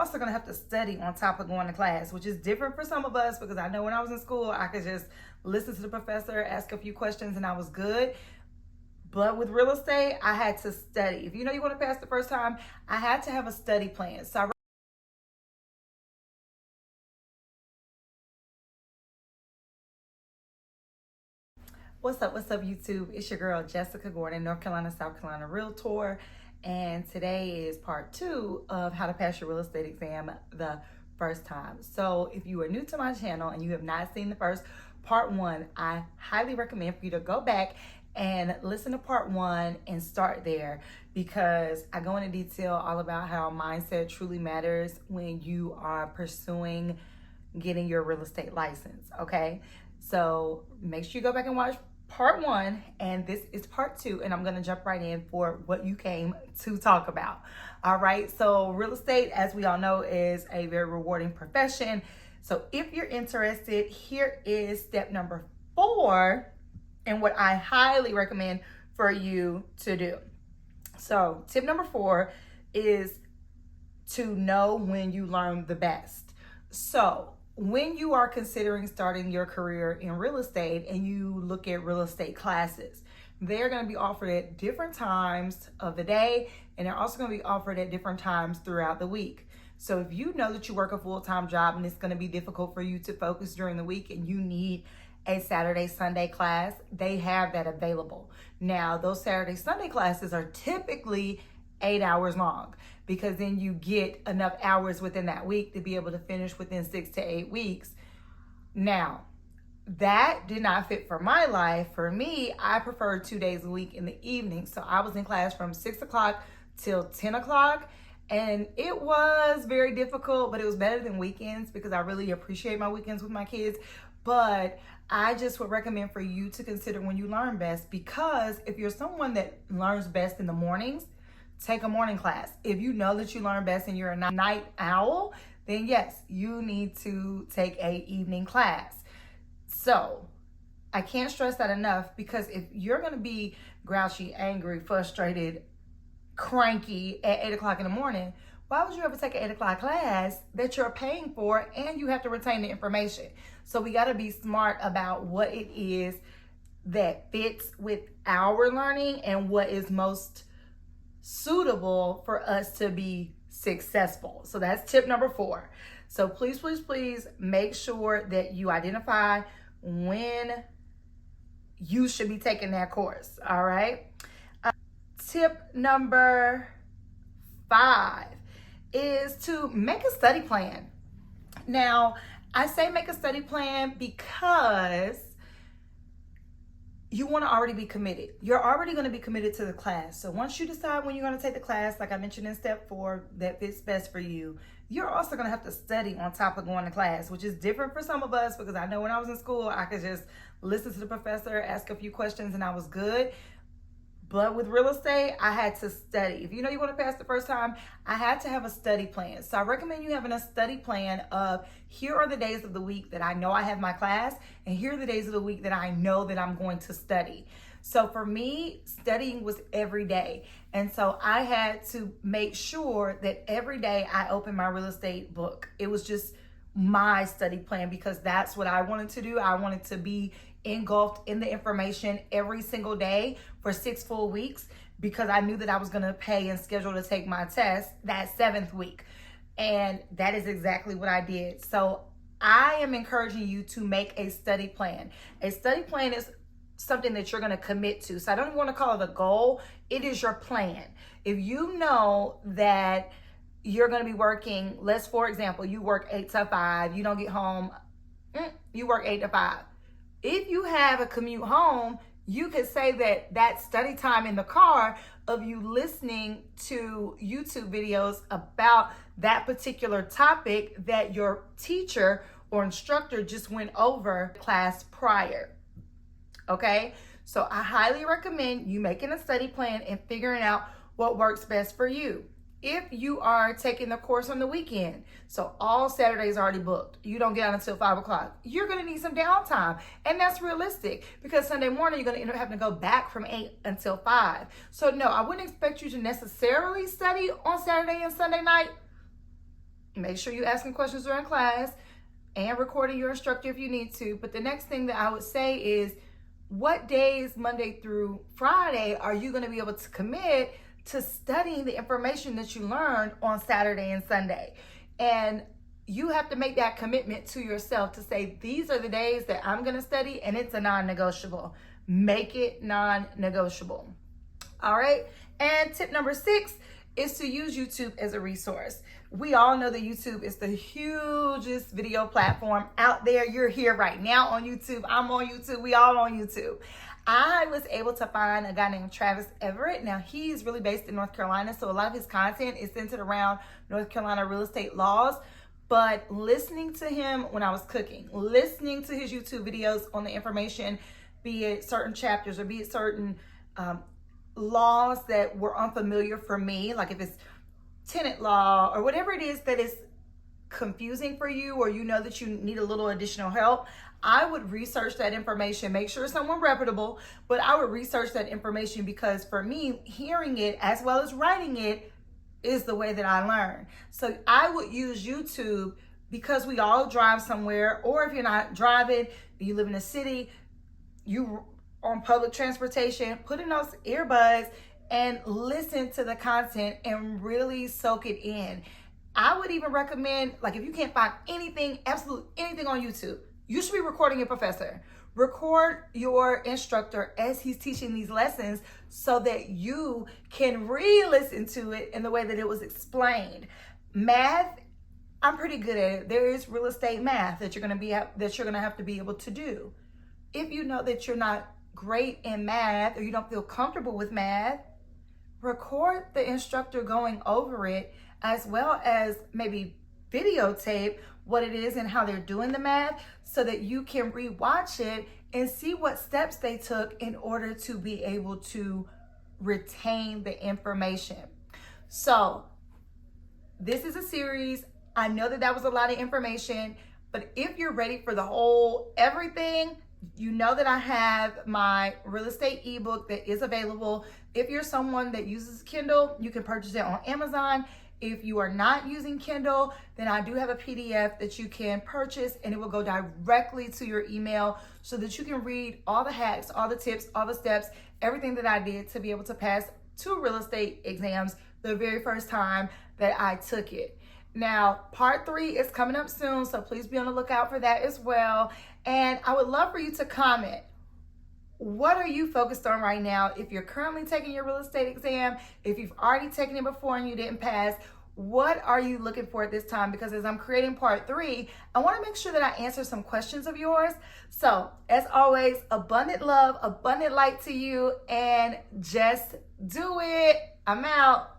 also going to have to study on top of going to class, which is different for some of us, because I know when I was in school, I could just listen to the professor, ask a few questions, and I was good. But with real estate, I had to study. If you know you want to pass the first time, I had to have a study plan. So what's up, YouTube? It's your girl, Jessica Gordon, North Carolina, South Carolina realtor. And today is part 2 of how to pass your real estate exam the first time. So if you are new to my channel and you have not seen the first part 1, I highly recommend for you to go back and listen to part 1 and start there, because I go into detail all about how mindset truly matters when you are pursuing getting your real estate license. Okay, so make sure you go back and watch part 1, and this is part 2, and I'm going to jump right in for what you came to talk about. All right, so real estate, as we all know, is a very rewarding profession. So if you're interested, here is step number 4 and what I highly recommend for you to do. So tip number 4 is to know when you learn the best. So when you are considering starting your career in real estate and you look at real estate classes, they're going to be offered at different times of the day, and they're also going to be offered at different times throughout the week. So if you know that you work a full-time job and it's going to be difficult for you to focus during the week and you need a Saturday, Sunday class, they have that available. Now, those Saturday, Sunday classes are typically 8 hours long, because then you get enough hours within that week to be able to finish within 6 to 8 weeks. Now, that did not fit for my life. For me, I prefer 2 days a week in the evening. So I was in class from 6 o'clock till 10 o'clock. And it was very difficult, but it was better than weekends, because I really appreciate my weekends with my kids. But I just would recommend for you to consider when you learn best, because if you're someone that learns best in the mornings, take a morning class. If you know that you learn best and you're a night owl, then yes, you need to take a evening class. So I can't stress that enough, because if you're going to be grouchy, angry, frustrated, cranky at 8 o'clock in the morning, why would you ever take an 8 o'clock class that you're paying for and you have to retain the information? So we got to be smart about what it is that fits with our learning and what is most suitable for us to be successful. So that's tip number 4. So please, please, please make sure that you identify when you should be taking that course. All right. Tip number 5 is to make a study plan. Now, I say make a study plan because you want to already be committed. You're already going to be committed to the class. So once you decide when you're going to take the class, like I mentioned in step 4, that fits best for you, you're also going to have to study on top of going to class, which is different for some of us, because I know when I was in school, I could just listen to the professor, ask a few questions, and I was good. But with real estate, I had to study. If you know you want to pass the first time, I had to have a study plan. So I recommend you having a study plan of, here are the days of the week that I know I have my class, and here are the days of the week that I know that I'm going to study. So for me, studying was every day. And so I had to make sure that every day I opened my real estate book. It was just my study plan, because that's what I wanted to do. I wanted to be engulfed in the information every single day for 6 full weeks, because I knew that I was going to pay and schedule to take my test that 7th week. And that is exactly what I did. So I am encouraging you to make a study plan. A study plan is something that you're going to commit to. So I don't even want to call it a goal. It is your plan. If you know that you're going to be working, let's, for example, you work 8 to 5, you don't get home, you work 8 to 5. If you have a commute home, you could say that that study time in the car of you listening to YouTube videos about that particular topic that your teacher or instructor just went over class prior. Okay, so I highly recommend you making a study plan and figuring out what works best for you. If you are taking the course on the weekend, so all Saturdays already booked, you don't get out until 5 o'clock, you're going to need some downtime. And that's realistic, because Sunday morning, you're going to end up having to go back from 8 until 5. So no, I wouldn't expect you to necessarily study on Saturday and Sunday night, Make sure you're asking questions during class and recording your instructor if you need to. But the next thing that I would say is, what days, Monday through Friday, are you going to be able to commit to studying the information that you learned on Saturday and Sunday? And you have to make that commitment to yourself to say, these are the days that I'm going to study, and it's a non-negotiable. Make it non-negotiable. All right. And tip number 6 is to use YouTube as a resource. We all know that YouTube is the hugest video platform out there. You're here right now on YouTube. I'm on YouTube. We all on YouTube. I was able to find a guy named Travis Everett. Now, he's really based in North Carolina, so a lot of his content is centered around North Carolina real estate laws. But listening to him when I was cooking, listening to his YouTube videos on the information, be it certain chapters or be it certain laws that were unfamiliar for me, like if it's tenant law or whatever it is that is confusing for you, or you know that you need a little additional help, I would research that information, make sure it's someone reputable, but I would research that information, because for me, hearing it as well as writing it is the way that I learn. So I would use YouTube, because we all drive somewhere, or if you're not driving, you live in a city, you on public transportation, put in those earbuds and listen to the content and really soak it in. I would even recommend, like, if you can't find anything, absolutely anything on YouTube, you should be recording your professor. Record your instructor as he's teaching these lessons so that you can re-listen to it in the way that it was explained. Math, I'm pretty good at it. There is real estate math that you're gonna have to be able to do. If you know that you're not great in math, or you don't feel comfortable with math, record the instructor going over it, as well as maybe videotape what it is and how they're doing the math, so that you can rewatch it and see what steps they took in order to be able to retain the information. So this is a series. I know that that was a lot of information, but if you're ready for the whole everything, you know that I have my real estate ebook that is available. If you're someone that uses Kindle, you can purchase it on Amazon. If you are not using Kindle, then I do have a PDF that you can purchase, and it will go directly to your email so that you can read all the hacks, all the tips, all the steps, everything that I did to be able to pass 2 real estate exams the very first time that I took it. Now, part 3 is coming up soon, so please be on the lookout for that as well. And I would love for you to comment. What are you focused on right now? If you're currently taking your real estate exam, if you've already taken it before and you didn't pass, what are you looking for at this time? Because as I'm creating part 3, I want to make sure that I answer some questions of yours. So as always, abundant love, abundant light to you, and just do it. I'm out.